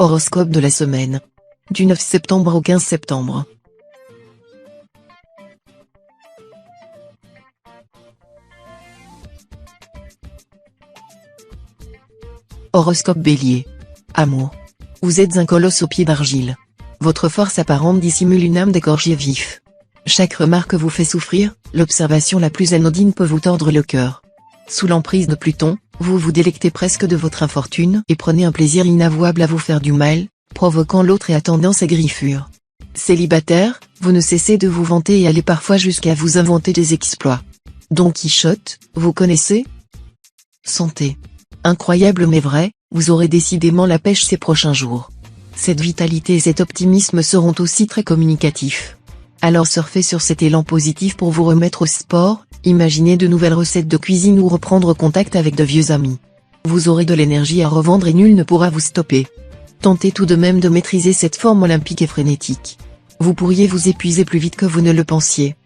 Horoscope de la semaine. Du 9 septembre au 15 septembre. Horoscope Bélier. Amour. Vous êtes un colosse aux pieds d'argile. Votre force apparente dissimule une âme d'écorché vif. Chaque remarque vous fait souffrir, l'observation la plus anodine peut vous tordre le cœur. Sous l'emprise de Pluton, vous vous délectez presque de votre infortune et prenez un plaisir inavouable à vous faire du mal, provoquant l'autre et attendant sa griffure. Célibataire, vous ne cessez de vous vanter et allez parfois jusqu'à vous inventer des exploits. Don Quichotte, vous connaissez? Santé. Incroyable mais vrai, vous aurez décidément la pêche ces prochains jours. Cette vitalité et cet optimisme seront aussi très communicatifs. Alors surfez sur cet élan positif pour vous remettre au sport, imaginez de nouvelles recettes de cuisine ou reprendre contact avec de vieux amis. Vous aurez de l'énergie à revendre et nul ne pourra vous stopper. Tentez tout de même de maîtriser cette forme olympique et frénétique. Vous pourriez vous épuiser plus vite que vous ne le pensiez.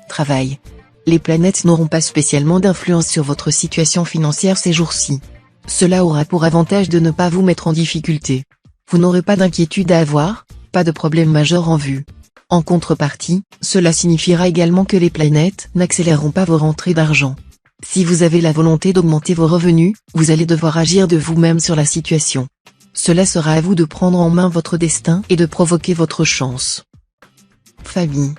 Travail. Les planètes n'auront pas spécialement d'influence sur votre situation financière ces jours-ci. Cela aura pour avantage de ne pas vous mettre en difficulté. Vous n'aurez pas d'inquiétude à avoir, pas de problème majeur en vue. En contrepartie, cela signifiera également que les planètes n'accéléreront pas vos rentrées d'argent. Si vous avez la volonté d'augmenter vos revenus, vous allez devoir agir de vous-même sur la situation. Cela sera à vous de prendre en main votre destin et de provoquer votre chance. Famille.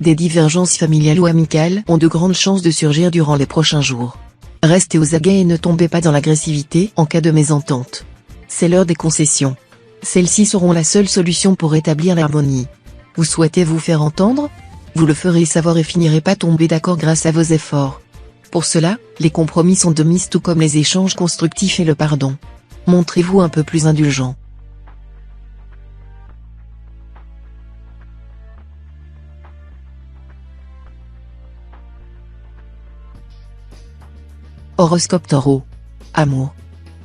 Des divergences familiales ou amicales ont de grandes chances de surgir durant les prochains jours. Restez aux aguets et ne tombez pas dans l'agressivité en cas de mésentente. C'est l'heure des concessions. Celles-ci seront la seule solution pour rétablir l'harmonie. Vous souhaitez vous faire entendre? Vous le ferez savoir et finirez pas tomber d'accord grâce à vos efforts. Pour cela, les compromis sont de mise tout comme les échanges constructifs et le pardon. Montrez-vous un peu plus indulgent. Horoscope Taureau. Amour.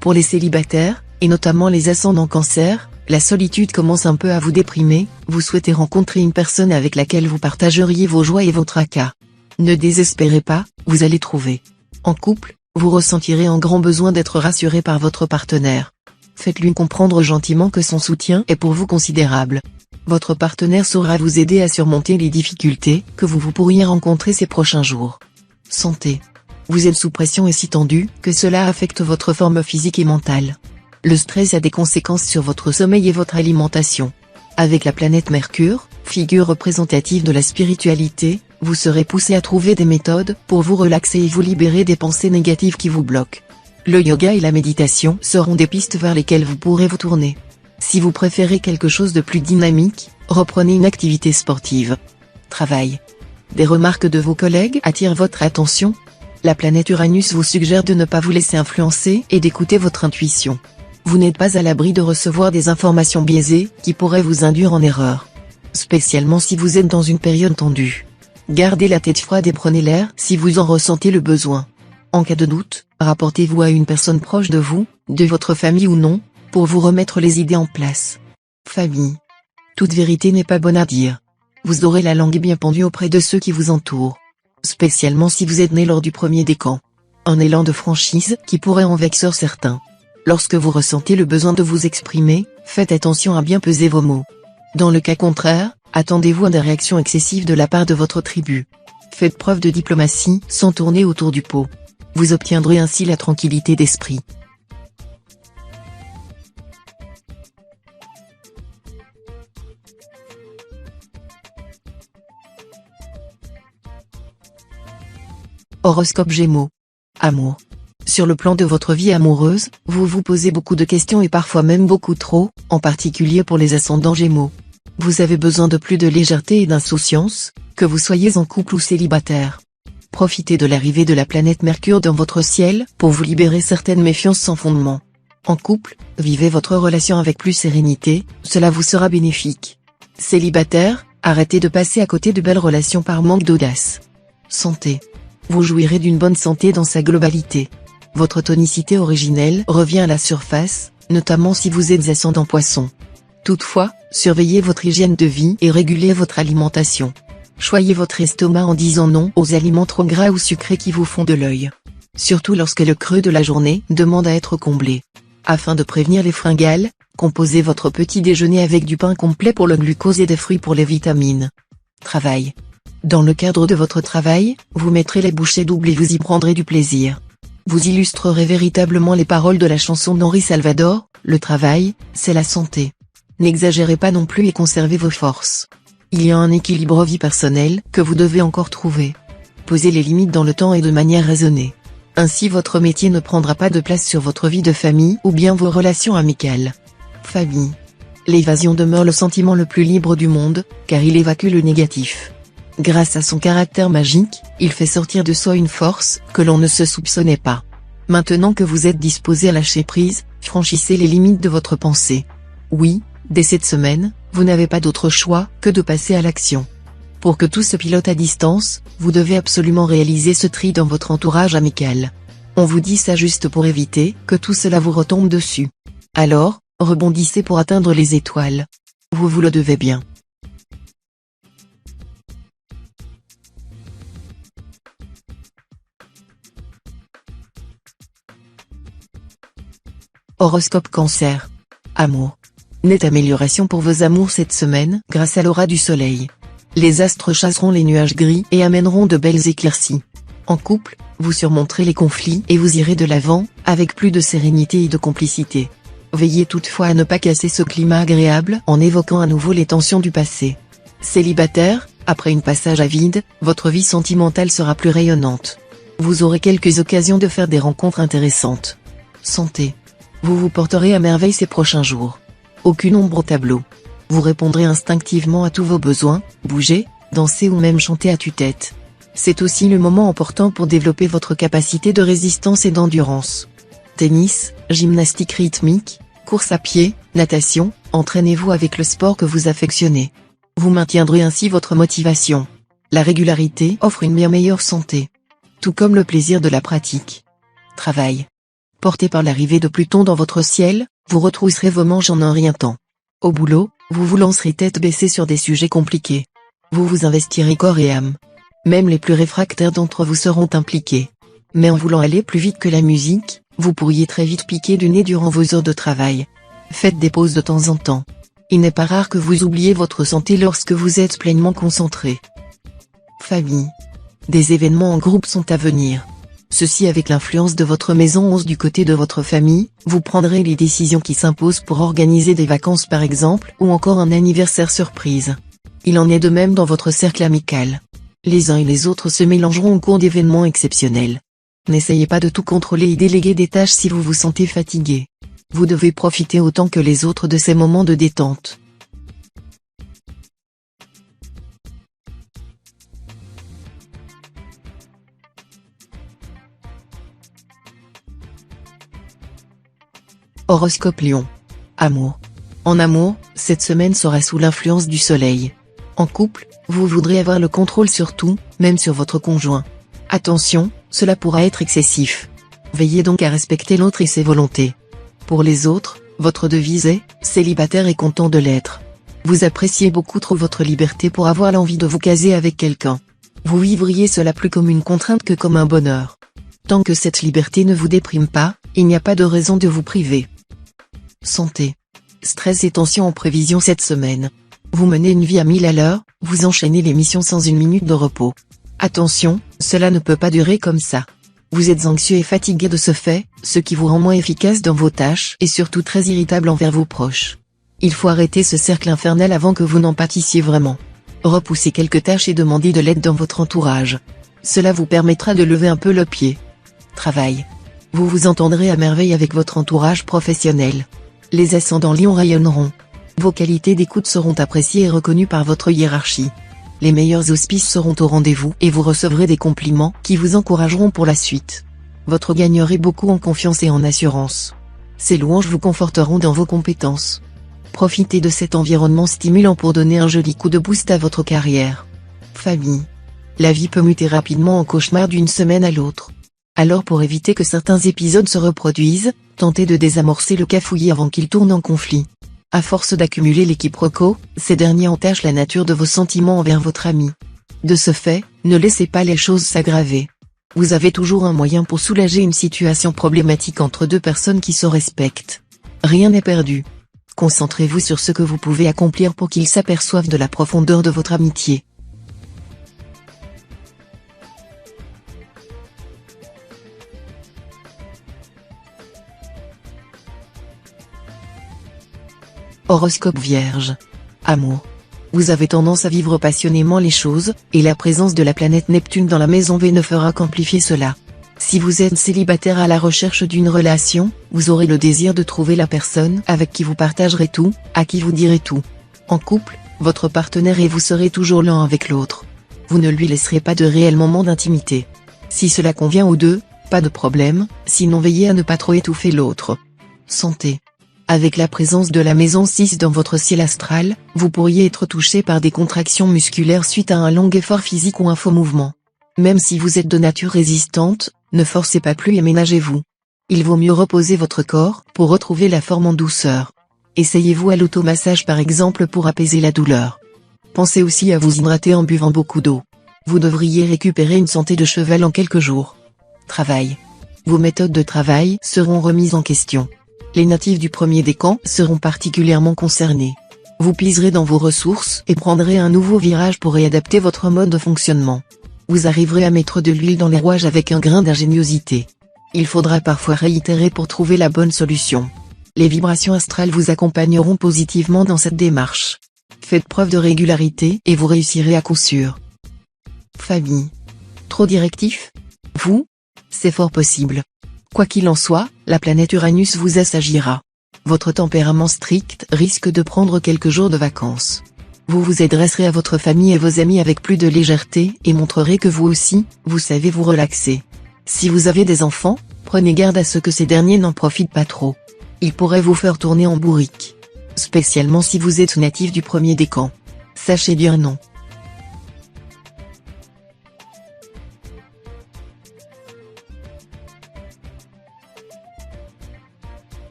Pour les célibataires, et notamment les ascendants Cancer, la solitude commence un peu à vous déprimer, vous souhaitez rencontrer une personne avec laquelle vous partageriez vos joies et vos tracas. Ne désespérez pas, vous allez trouver. En couple, vous ressentirez un grand besoin d'être rassuré par votre partenaire. Faites-lui comprendre gentiment que son soutien est pour vous considérable. Votre partenaire saura vous aider à surmonter les difficultés que vous pourriez rencontrer ces prochains jours. Santé. Vous êtes sous pression et si tendu que cela affecte votre forme physique et mentale. Le stress a des conséquences sur votre sommeil et votre alimentation. Avec la planète Mercure, figure représentative de la spiritualité, vous serez poussé à trouver des méthodes pour vous relaxer et vous libérer des pensées négatives qui vous bloquent. Le yoga et la méditation seront des pistes vers lesquelles vous pourrez vous tourner. Si vous préférez quelque chose de plus dynamique, reprenez une activité sportive. Travail. Des remarques de vos collègues attirent votre attention. La planète Uranus vous suggère de ne pas vous laisser influencer et d'écouter votre intuition. Vous n'êtes pas à l'abri de recevoir des informations biaisées qui pourraient vous induire en erreur. Spécialement si vous êtes dans une période tendue. Gardez la tête froide et prenez l'air si vous en ressentez le besoin. En cas de doute, rapportez-vous à une personne proche de vous, de votre famille ou non, pour vous remettre les idées en place. Famille. Toute vérité n'est pas bonne à dire. Vous aurez la langue bien pendue auprès de ceux qui vous entourent. Spécialement si vous êtes né lors du premier décan. Un élan de franchise qui pourrait en vexer certains. Lorsque vous ressentez le besoin de vous exprimer, faites attention à bien peser vos mots. Dans le cas contraire, attendez-vous à des réactions excessives de la part de votre tribu. Faites preuve de diplomatie sans tourner autour du pot. Vous obtiendrez ainsi la tranquillité d'esprit. Horoscope Gémeaux. Amour. Sur le plan de votre vie amoureuse, vous vous posez beaucoup de questions et parfois même beaucoup trop, en particulier pour les ascendants Gémeaux. Vous avez besoin de plus de légèreté et d'insouciance, que vous soyez en couple ou célibataire. Profitez de l'arrivée de la planète Mercure dans votre ciel pour vous libérer certaines méfiances sans fondement. En couple, vivez votre relation avec plus sérénité, cela vous sera bénéfique. Célibataire, arrêtez de passer à côté de belles relations par manque d'audace. Santé. Vous jouirez d'une bonne santé dans sa globalité. Votre tonicité originelle revient à la surface, notamment si vous êtes ascendant Poisson. Toutefois, surveillez votre hygiène de vie et régulez votre alimentation. Choyez votre estomac en disant non aux aliments trop gras ou sucrés qui vous font de l'œil. Surtout lorsque le creux de la journée demande à être comblé. Afin de prévenir les fringales, composez votre petit déjeuner avec du pain complet pour le glucose et des fruits pour les vitamines. Travail. Dans le cadre de votre travail, vous mettrez les bouchées doubles et vous y prendrez du plaisir. Vous illustrerez véritablement les paroles de la chanson d'Henri Salvador, le travail, c'est la santé. N'exagérez pas non plus et conservez vos forces. Il y a un équilibre vie personnelle que vous devez encore trouver. Posez les limites dans le temps et de manière raisonnée. Ainsi votre métier ne prendra pas de place sur votre vie de famille ou bien vos relations amicales. Famille. L'évasion demeure le sentiment le plus libre du monde, car il évacue le négatif. Grâce à son caractère magique, il fait sortir de soi une force que l'on ne se soupçonnait pas. Maintenant que vous êtes disposé à lâcher prise, franchissez les limites de votre pensée. Oui, dès cette semaine, vous n'avez pas d'autre choix que de passer à l'action. Pour que tout se pilote à distance, vous devez absolument réaliser ce tri dans votre entourage amical. On vous dit ça juste pour éviter que tout cela vous retombe dessus. Alors, rebondissez pour atteindre les étoiles. Vous vous le devez bien. Horoscope Cancer. Amour. Nette amélioration pour vos amours cette semaine grâce à l'aura du soleil. Les astres chasseront les nuages gris et amèneront de belles éclaircies. En couple, vous surmonterez les conflits et vous irez de l'avant, avec plus de sérénité et de complicité. Veillez toutefois à ne pas casser ce climat agréable en évoquant à nouveau les tensions du passé. Célibataire, après une passage à vide, votre vie sentimentale sera plus rayonnante. Vous aurez quelques occasions de faire des rencontres intéressantes. Santé. Vous vous porterez à merveille ces prochains jours. Aucune ombre au tableau. Vous répondrez instinctivement à tous vos besoins, bouger, danser ou même chanter à tue-tête. C'est aussi le moment opportun pour développer votre capacité de résistance et d'endurance. Tennis, gymnastique rythmique, course à pied, natation, entraînez-vous avec le sport que vous affectionnez. Vous maintiendrez ainsi votre motivation. La régularité offre une bien meilleure santé. Tout comme le plaisir de la pratique. Travail. Porté par l'arrivée de Pluton dans votre ciel, vous retrousserez vos manches en un rien temps. Au boulot, vous vous lancerez tête baissée sur des sujets compliqués. Vous vous investirez corps et âme. Même les plus réfractaires d'entre vous seront impliqués. Mais en voulant aller plus vite que la musique, vous pourriez très vite piquer du nez durant vos heures de travail. Faites des pauses de temps en temps. Il n'est pas rare que vous oubliez votre santé lorsque vous êtes pleinement concentré. Famille. Des événements en groupe sont à venir. Ceci avec l'influence de votre maison 11 du côté de votre famille, vous prendrez les décisions qui s'imposent pour organiser des vacances par exemple, ou encore un anniversaire surprise. Il en est de même dans votre cercle amical. Les uns et les autres se mélangeront au cours d'événements exceptionnels. N'essayez pas de tout contrôler et déléguer des tâches si vous vous sentez fatigué. Vous devez profiter autant que les autres de ces moments de détente. Horoscope Lion. Amour. En amour, cette semaine sera sous l'influence du soleil. En couple, vous voudrez avoir le contrôle sur tout, même sur votre conjoint. Attention, cela pourra être excessif. Veillez donc à respecter l'autre et ses volontés. Pour les autres, votre devise est « célibataire et content de l'être ». Vous appréciez beaucoup trop votre liberté pour avoir l'envie de vous caser avec quelqu'un. Vous vivriez cela plus comme une contrainte que comme un bonheur. Tant que cette liberté ne vous déprime pas, il n'y a pas de raison de vous priver. Santé. Stress et tension en prévision cette semaine. Vous menez une vie à 1000 à l'heure, vous enchaînez les missions sans une minute de repos. Attention, cela ne peut pas durer comme ça. Vous êtes anxieux et fatigué de ce fait, ce qui vous rend moins efficace dans vos tâches et surtout très irritable envers vos proches. Il faut arrêter ce cercle infernal avant que vous n'en pâtissiez vraiment. Repoussez quelques tâches et demandez de l'aide dans votre entourage. Cela vous permettra de lever un peu le pied. Travail. Vous vous entendrez à merveille avec votre entourage professionnel. Les ascendants Lion rayonneront. Vos qualités d'écoute seront appréciées et reconnues par votre hiérarchie. Les meilleurs auspices seront au rendez-vous et vous recevrez des compliments qui vous encourageront pour la suite. Votre gagnerez beaucoup en confiance et en assurance. Ces louanges vous conforteront dans vos compétences. Profitez de cet environnement stimulant pour donner un joli coup de boost à votre carrière. Famille. La vie peut muter rapidement en cauchemar d'une semaine à l'autre. Alors pour éviter que certains épisodes se reproduisent, tentez de désamorcer le cafouillis avant qu'il tourne en conflit. À force d'accumuler les quiproquos, ces derniers entachent la nature de vos sentiments envers votre ami. De ce fait, ne laissez pas les choses s'aggraver. Vous avez toujours un moyen pour soulager une situation problématique entre deux personnes qui se respectent. Rien n'est perdu. Concentrez-vous sur ce que vous pouvez accomplir pour qu'ils s'aperçoivent de la profondeur de votre amitié. Horoscope Vierge. Amour. Vous avez tendance à vivre passionnément les choses, et la présence de la planète Neptune dans la maison V ne fera qu'amplifier cela. Si vous êtes célibataire à la recherche d'une relation, vous aurez le désir de trouver la personne avec qui vous partagerez tout, à qui vous direz tout. En couple, votre partenaire et vous serez toujours l'un avec l'autre. Vous ne lui laisserez pas de réels moments d'intimité. Si cela convient aux deux, pas de problème, sinon veillez à ne pas trop étouffer l'autre. Santé. Avec la présence de la maison 6 dans votre ciel astral, vous pourriez être touché par des contractions musculaires suite à un long effort physique ou un faux mouvement. Même si vous êtes de nature résistante, ne forcez pas plus et ménagez-vous. Il vaut mieux reposer votre corps pour retrouver la forme en douceur. Essayez-vous à l'automassage par exemple pour apaiser la douleur. Pensez aussi à vous hydrater en buvant beaucoup d'eau. Vous devriez récupérer une santé de cheval en quelques jours. Travail. Vos méthodes de travail seront remises en question. Les natifs du premier décan seront particulièrement concernés. Vous puiserez dans vos ressources et prendrez un nouveau virage pour réadapter votre mode de fonctionnement. Vous arriverez à mettre de l'huile dans les rouages avec un grain d'ingéniosité. Il faudra parfois réitérer pour trouver la bonne solution. Les vibrations astrales vous accompagneront positivement dans cette démarche. Faites preuve de régularité et vous réussirez à coup sûr. Famille. Trop directif? Vous? C'est fort possible. Quoi qu'il en soit, la planète Uranus vous assagira. Votre tempérament strict risque de prendre quelques jours de vacances. Vous vous adresserez à votre famille et vos amis avec plus de légèreté et montrerez que vous aussi, vous savez vous relaxer. Si vous avez des enfants, prenez garde à ce que ces derniers n'en profitent pas trop. Ils pourraient vous faire tourner en bourrique. Spécialement si vous êtes natif du premier décan. Sachez dire non.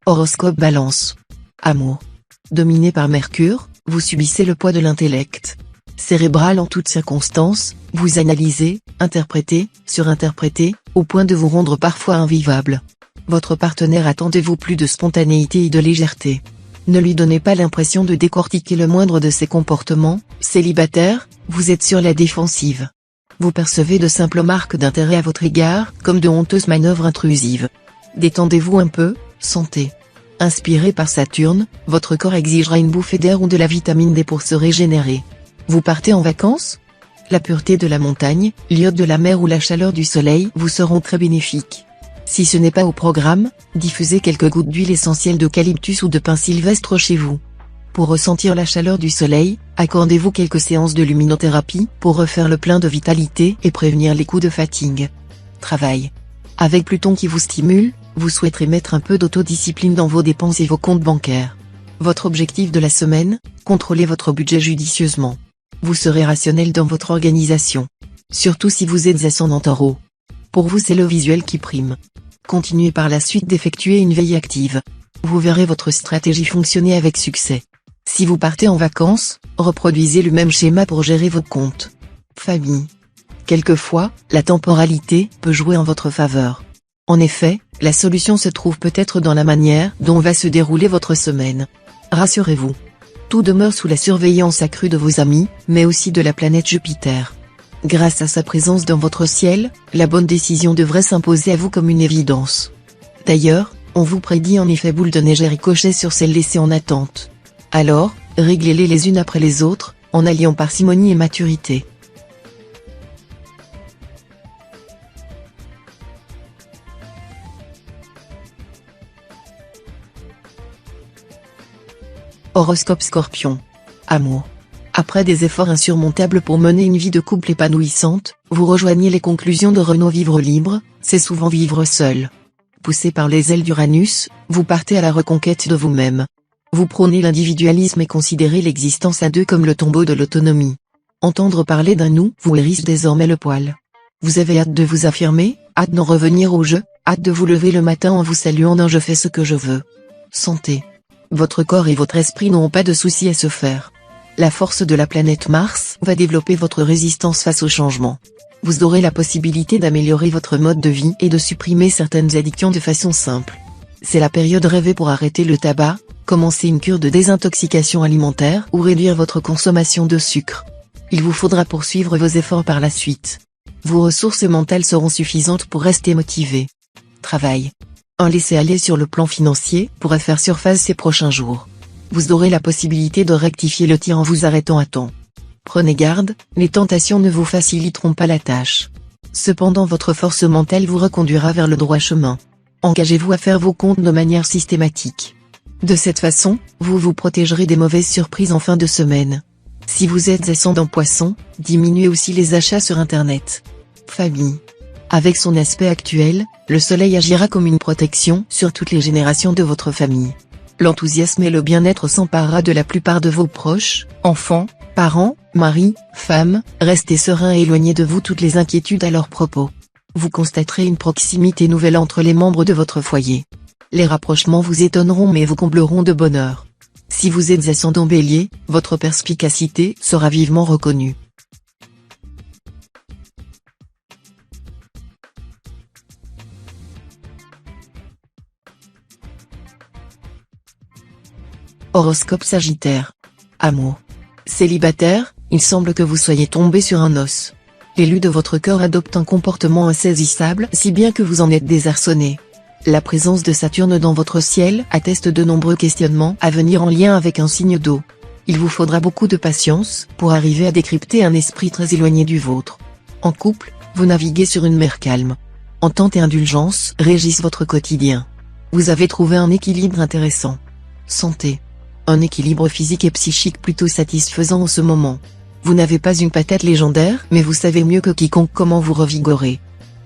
Horoscope Balance. Amour. Dominé par Mercure, vous subissez le poids de l'intellect. Cérébral en toutes circonstances, vous analysez, interprétez, surinterprétez, au point de vous rendre parfois invivable. Votre partenaire attend de vous plus de spontanéité et de légèreté. Ne lui donnez pas l'impression de décortiquer le moindre de ses comportements. Célibataire, vous êtes sur la défensive. Vous percevez de simples marques d'intérêt à votre égard, comme de honteuses manœuvres intrusives. Détendez-vous un peu, santé. Inspiré par Saturne, votre corps exigera une bouffée d'air ou de la vitamine D pour se régénérer. Vous partez en vacances? La pureté de la montagne, l'iode de la mer ou la chaleur du soleil vous seront très bénéfiques. Si ce n'est pas au programme, diffusez quelques gouttes d'huile essentielle d'eucalyptus ou de pin sylvestre chez vous. Pour ressentir la chaleur du soleil, accordez-vous quelques séances de luminothérapie pour refaire le plein de vitalité et prévenir les coups de fatigue. Travail. Avec Pluton qui vous stimule, vous souhaiterez mettre un peu d'autodiscipline dans vos dépenses et vos comptes bancaires. Votre objectif de la semaine, contrôlez votre budget judicieusement. Vous serez rationnel dans votre organisation. Surtout si vous êtes ascendant Taureau. Pour vous c'est le visuel qui prime. Continuez par la suite d'effectuer une veille active. Vous verrez votre stratégie fonctionner avec succès. Si vous partez en vacances, reproduisez le même schéma pour gérer vos comptes. Famille. Quelquefois, la temporalité peut jouer en votre faveur. En effet, la solution se trouve peut-être dans la manière dont va se dérouler votre semaine. Rassurez-vous. Tout demeure sous la surveillance accrue de vos amis, mais aussi de la planète Jupiter. Grâce à sa présence dans votre ciel, la bonne décision devrait s'imposer à vous comme une évidence. D'ailleurs, on vous prédit en effet boule de neige et ricochet sur celles laissées en attente. Alors, réglez-les les unes après les autres, en alliant parcimonie et maturité. Horoscope Scorpion. Amour. Après des efforts insurmontables pour mener une vie de couple épanouissante, vous rejoignez les conclusions de Renaud. Vivre libre, c'est souvent vivre seul. Poussé par les ailes d'Uranus, vous partez à la reconquête de vous-même. Vous prônez l'individualisme et considérez l'existence à deux comme le tombeau de l'autonomie. Entendre parler d'un nous vous hérisse désormais le poil. Vous avez hâte de vous affirmer, hâte d'en revenir au jeu, hâte de vous lever le matin en vous saluant d'un je fais ce que je veux. Santé. Votre corps et votre esprit n'ont pas de soucis à se faire. La force de la planète Mars, va développer votre résistance face au changement. Vous aurez la possibilité d'améliorer votre mode de vie et de supprimer certaines addictions de façon simple. C'est la période rêvée pour arrêter le tabac, commencer une cure de désintoxication alimentaire ou réduire votre consommation de sucre. Il vous faudra poursuivre vos efforts par la suite. Vos ressources mentales seront suffisantes pour rester motivé. Travail. Un laisser-aller sur le plan financier pourrait faire surface ces prochains jours. Vous aurez la possibilité de rectifier le tir en vous arrêtant à temps. Prenez garde, les tentations ne vous faciliteront pas la tâche. Cependant votre force mentale vous reconduira vers le droit chemin. Engagez-vous à faire vos comptes de manière systématique. De cette façon, vous vous protégerez des mauvaises surprises en fin de semaine. Si vous êtes ascendant Poisson, diminuez aussi les achats sur Internet. Famille. Avec son aspect actuel, le soleil agira comme une protection sur toutes les générations de votre famille. L'enthousiasme et le bien-être s'emparera de la plupart de vos proches, enfants, parents, maris, femmes, restez sereins et éloignez de vous toutes les inquiétudes à leur propos. Vous constaterez une proximité nouvelle entre les membres de votre foyer. Les rapprochements vous étonneront mais vous combleront de bonheur. Si vous êtes ascendant Bélier, votre perspicacité sera vivement reconnue. Horoscope Sagittaire. Amour. Célibataire, il semble que vous soyez tombé sur un os. L'élu de votre cœur adopte un comportement insaisissable si bien que vous en êtes désarçonné. La présence de Saturne dans votre ciel atteste de nombreux questionnements à venir en lien avec un signe d'eau. Il vous faudra beaucoup de patience pour arriver à décrypter un esprit très éloigné du vôtre. En couple, vous naviguez sur une mer calme. Entente et indulgence régissent votre quotidien. Vous avez trouvé un équilibre intéressant. Santé. Un équilibre physique et psychique plutôt satisfaisant en ce moment. Vous n'avez pas une patate légendaire mais vous savez mieux que quiconque comment vous revigorer.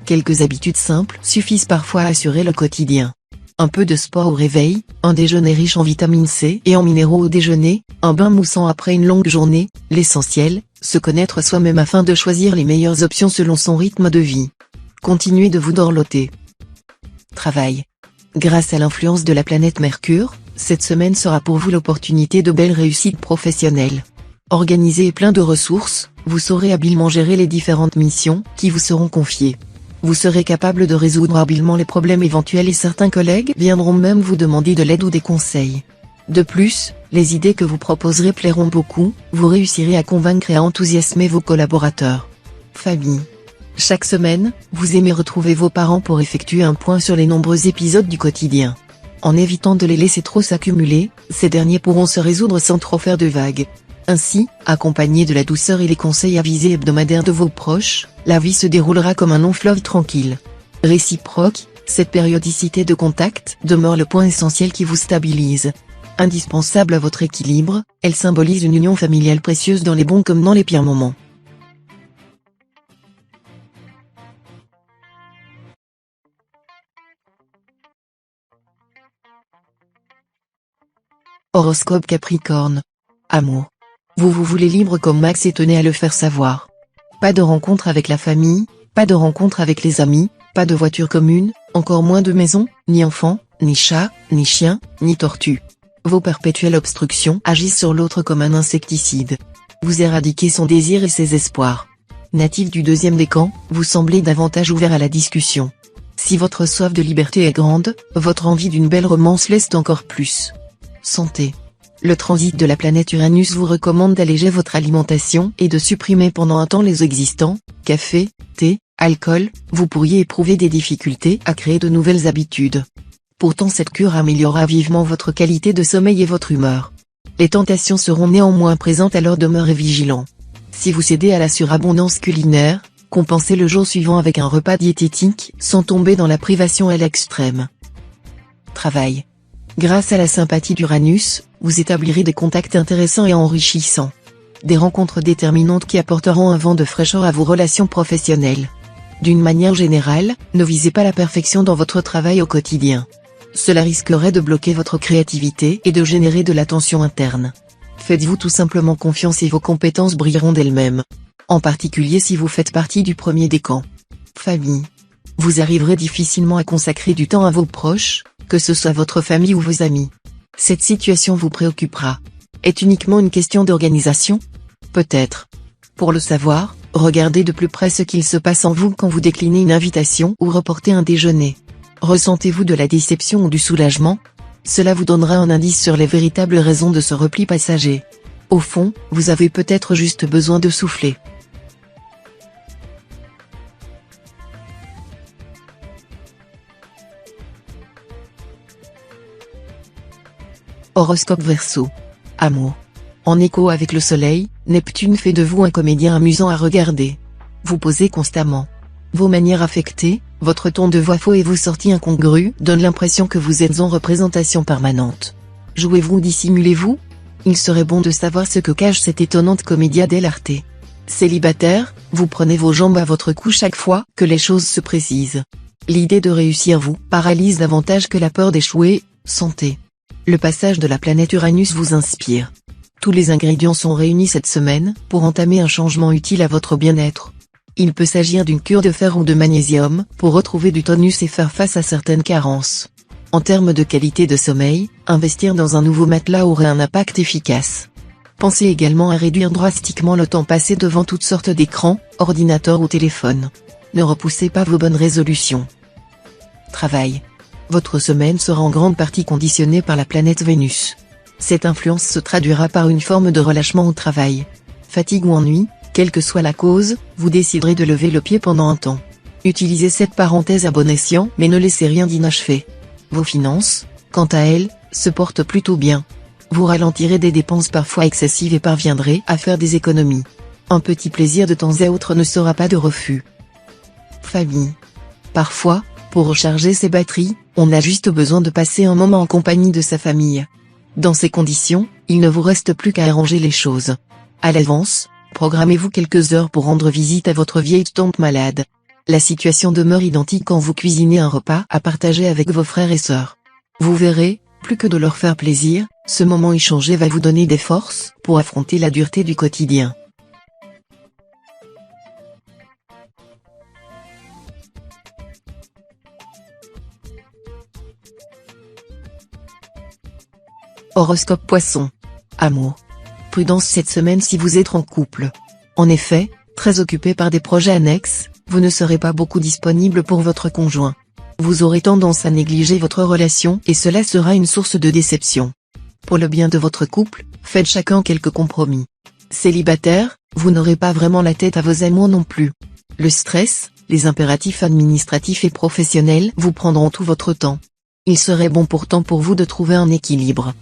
Quelques habitudes simples suffisent parfois à assurer le quotidien. Un peu de sport au réveil, un déjeuner riche en vitamine C et en minéraux au déjeuner, un bain moussant après une longue journée, l'essentiel, se connaître soi-même afin de choisir les meilleures options selon son rythme de vie. Continuez de vous dorloter. Travail. Grâce à l'influence de la planète Mercure, cette semaine sera pour vous l'opportunité de belles réussites professionnelles. Organisé et plein de ressources, vous saurez habilement gérer les différentes missions qui vous seront confiées. Vous serez capable de résoudre habilement les problèmes éventuels et certains collègues viendront même vous demander de l'aide ou des conseils. De plus, les idées que vous proposerez plairont beaucoup, vous réussirez à convaincre et à enthousiasmer vos collaborateurs. Famille. Chaque semaine, vous aimez retrouver vos parents pour effectuer un point sur les nombreux épisodes du quotidien. En évitant de les laisser trop s'accumuler, ces derniers pourront se résoudre sans trop faire de vagues. Ainsi, accompagné de la douceur et les conseils avisés hebdomadaires de vos proches, la vie se déroulera comme un long fleuve tranquille. Réciproque, cette périodicité de contact demeure le point essentiel qui vous stabilise. Indispensable à votre équilibre, elle symbolise une union familiale précieuse dans les bons comme dans les pires moments. Horoscope Capricorne. Amour. Vous voulez libre comme Max et tenez à le faire savoir. Pas de rencontre avec la famille, pas de rencontre avec les amis, pas de voiture commune, encore moins de maison, ni enfants, ni chats, ni chiens, ni tortues. Vos perpétuelles obstructions agissent sur l'autre comme un insecticide. Vous éradiquez son désir et ses espoirs. Natif du deuxième décan, vous semblez davantage ouvert à la discussion. Si votre soif de liberté est grande, votre envie d'une belle romance l'est encore plus. Santé. Le transit de la planète Uranus vous recommande d'alléger votre alimentation et de supprimer pendant un temps les existants, café, thé, alcool, vous pourriez éprouver des difficultés à créer de nouvelles habitudes. Pourtant cette cure améliorera vivement votre qualité de sommeil et votre humeur. Les tentations seront néanmoins présentes alors demeurez vigilant. Si vous cédez à la surabondance culinaire, compensez le jour suivant avec un repas diététique sans tomber dans la privation à l'extrême. Travail. Grâce à la sympathie d'Uranus, vous établirez des contacts intéressants et enrichissants. Des rencontres déterminantes qui apporteront un vent de fraîcheur à vos relations professionnelles. D'une manière générale, ne visez pas la perfection dans votre travail au quotidien. Cela risquerait de bloquer votre créativité et de générer de la tension interne. Faites-vous tout simplement confiance et vos compétences brilleront d'elles-mêmes. En particulier si vous faites partie du premier décan. Famille. Vous arriverez difficilement à consacrer du temps à vos proches, que ce soit votre famille ou vos amis. Cette situation vous préoccupera. Est uniquement une question d'organisation ? Peut-être. Pour le savoir, regardez de plus près ce qu'il se passe en vous quand vous déclinez une invitation ou reportez un déjeuner. Ressentez-vous de la déception ou du soulagement? Cela vous donnera un indice sur les véritables raisons de ce repli passager. Au fond, vous avez peut-être juste besoin de souffler. Horoscope Verseau. Amour. En écho avec le soleil, Neptune fait de vous un comédien amusant à regarder. Vous posez constamment. Vos manières affectées, votre ton de voix faux et vos sorties incongrues donnent l'impression que vous êtes en représentation permanente. Jouez-vous ou dissimulez-vous? Il serait bon de savoir ce que cache cette étonnante comédia dell'arte. Célibataire, vous prenez vos jambes à votre cou chaque fois que les choses se précisent. L'idée de réussir vous paralyse davantage que la peur d'échouer. Santé. Le passage de la planète Uranus vous inspire. Tous les ingrédients sont réunis cette semaine pour entamer un changement utile à votre bien-être. Il peut s'agir d'une cure de fer ou de magnésium pour retrouver du tonus et faire face à certaines carences. En termes de qualité de sommeil, investir dans un nouveau matelas aurait un impact efficace. Pensez également à réduire drastiquement le temps passé devant toutes sortes d'écrans, ordinateurs ou téléphones. Ne repoussez pas vos bonnes résolutions. Travail. Votre semaine sera en grande partie conditionnée par la planète Vénus. Cette influence se traduira par une forme de relâchement au travail. Fatigue ou ennui, quelle que soit la cause, vous déciderez de lever le pied pendant un temps. Utilisez cette parenthèse à bon escient mais ne laissez rien d'inachevé. Vos finances, quant à elles, se portent plutôt bien. Vous ralentirez des dépenses parfois excessives et parviendrez à faire des économies. Un petit plaisir de temps à autre ne sera pas de refus. Famille. Parfois, pour recharger ses batteries, on a juste besoin de passer un moment en compagnie de sa famille. Dans ces conditions, il ne vous reste plus qu'à arranger les choses. À l'avance, programmez-vous quelques heures pour rendre visite à votre vieille tante malade. La situation demeure identique quand vous cuisinez un repas à partager avec vos frères et sœurs. Vous verrez, plus que de leur faire plaisir, ce moment échangé va vous donner des forces pour affronter la dureté du quotidien. Horoscope Poisson. Amour. Prudence cette semaine si vous êtes en couple. En effet, très occupé par des projets annexes, vous ne serez pas beaucoup disponible pour votre conjoint. Vous aurez tendance à négliger votre relation et cela sera une source de déception. Pour le bien de votre couple, faites chacun quelques compromis. Célibataire, vous n'aurez pas vraiment la tête à vos amours non plus. Le stress, les impératifs administratifs et professionnels vous prendront tout votre temps. Il serait bon pourtant pour vous de trouver un équilibre.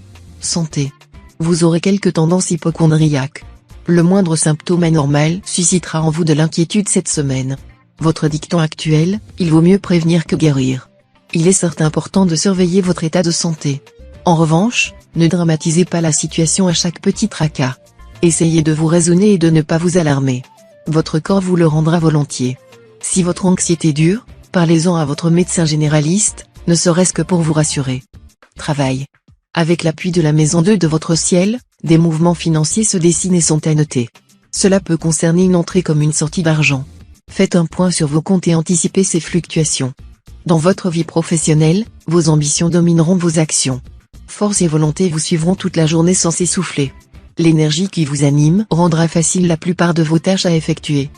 Santé. Vous aurez quelques tendances hypocondriaques. Le moindre symptôme anormal suscitera en vous de l'inquiétude cette semaine. Votre dicton actuel, il vaut mieux prévenir que guérir. Il est certes important de surveiller votre état de santé. En revanche, ne dramatisez pas la situation à chaque petit tracas. Essayez de vous raisonner et de ne pas vous alarmer. Votre corps vous le rendra volontiers. Si votre anxiété dure, parlez-en à votre médecin généraliste, ne serait-ce que pour vous rassurer. Travail. Avec l'appui de la maison 2 de votre ciel, des mouvements financiers se dessinent et sont à noter. Cela peut concerner une entrée comme une sortie d'argent. Faites un point sur vos comptes et anticipez ces fluctuations. Dans votre vie professionnelle, vos ambitions domineront vos actions. Force et volonté vous suivront toute la journée sans s'essouffler. L'énergie qui vous anime rendra facile la plupart de vos tâches à effectuer.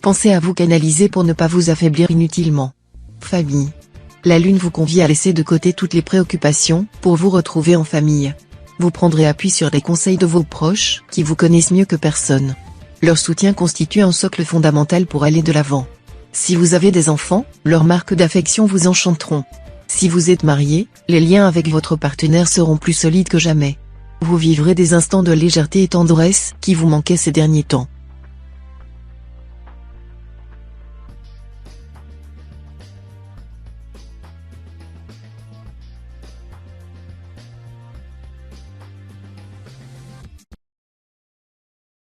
Pensez à vous canaliser pour ne pas vous affaiblir inutilement. Famille. La lune vous convie à laisser de côté toutes les préoccupations pour vous retrouver en famille. Vous prendrez appui sur les conseils de vos proches qui vous connaissent mieux que personne. Leur soutien constitue un socle fondamental pour aller de l'avant. Si vous avez des enfants, leurs marques d'affection vous enchanteront. Si vous êtes marié, les liens avec votre partenaire seront plus solides que jamais. Vous vivrez des instants de légèreté et tendresse qui vous manquaient ces derniers temps.